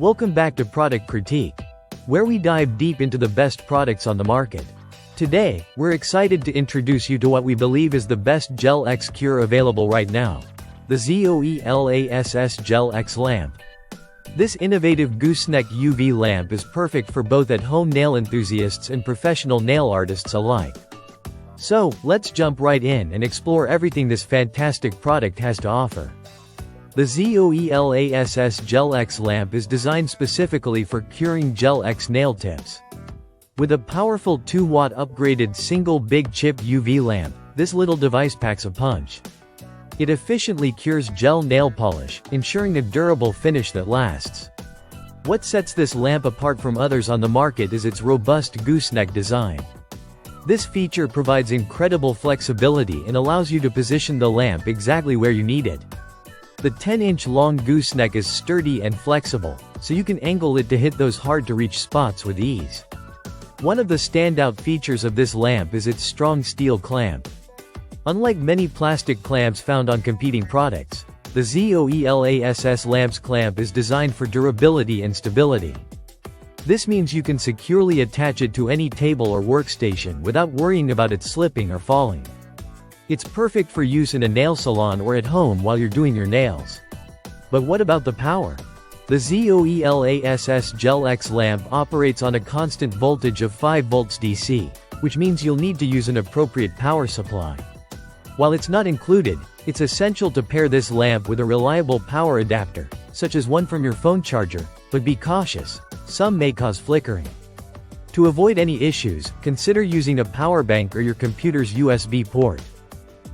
Welcome back to Product Critique, where we dive deep into the best products on the market. Today, we're excited to introduce you to what we believe is the best Gel X cure available right now, the ZOE-LASS Gel X lamp. This innovative gooseneck UV lamp is perfect for both at-home nail enthusiasts and professional nail artists alike. So, let's jump right in and explore everything this fantastic product has to offer. The ZOE-LASS Gel X lamp is designed specifically for curing Gel X nail tips. With a powerful 2-watt upgraded single big chip UV lamp, this little device packs a punch. It efficiently cures gel nail polish, ensuring a durable finish that lasts. What sets this lamp apart from others on the market is its robust gooseneck design. This feature provides incredible flexibility and allows you to position the lamp exactly where you need it. The 10-inch long gooseneck is sturdy and flexible, so you can angle it to hit those hard-to-reach spots with ease. One of the standout features of this lamp is its strong steel clamp. Unlike many plastic clamps found on competing products, the ZOE-LASS lamp's clamp is designed for durability and stability. This means you can securely attach it to any table or workstation without worrying about it slipping or falling. It's perfect for use in a nail salon or at home while you're doing your nails. But what about the power? The ZOE-LASS Gel X lamp operates on a constant voltage of 5 volts DC, which means you'll need to use an appropriate power supply. While it's not included, it's essential to pair this lamp with a reliable power adapter, such as one from your phone charger, but be cautious, some may cause flickering. To avoid any issues, consider using a power bank or your computer's USB port.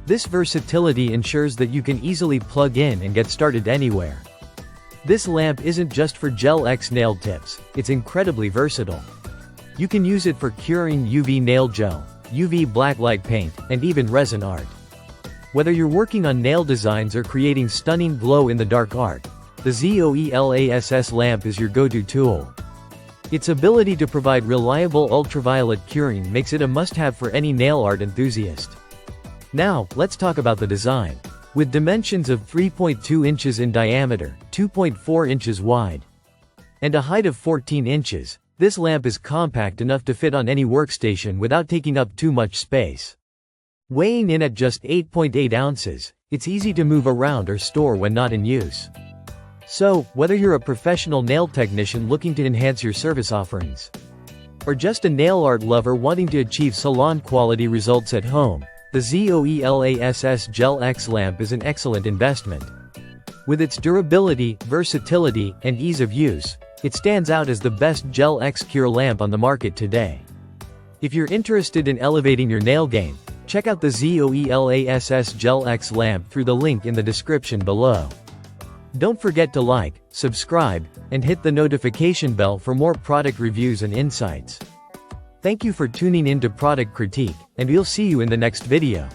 This versatility ensures that you can easily plug in and get started anywhere. This lamp isn't just for Gel X nail tips, it's incredibly versatile. You can use it for curing UV nail gel, UV blacklight paint, and even resin art. Whether you're working on nail designs or creating stunning glow-in-the-dark art, the ZOE-LASS lamp is your go-to tool. Its ability to provide reliable ultraviolet curing makes it a must-have for any nail art enthusiast. Now, let's talk about the design. With dimensions of 3.2 inches in diameter, 2.4 inches wide, and a height of 14 inches, this lamp is compact enough to fit on any workstation without taking up too much space. Weighing in at just 8.8 ounces, it's easy to move around or store when not in use. So, whether you're a professional nail technician looking to enhance your service offerings, or just a nail art lover wanting to achieve salon-quality results at home, the ZOE-LASS Gel X lamp is an excellent investment. With its durability, versatility, and ease of use, it stands out as the best Gel X cure lamp on the market today. If you're interested in elevating your nail game, check out the ZOE-LASS Gel X lamp through the link in the description below. Don't forget to like, subscribe, and hit the notification bell for more product reviews and insights. Thank you for tuning in to Product Critique, and we'll see you in the next video.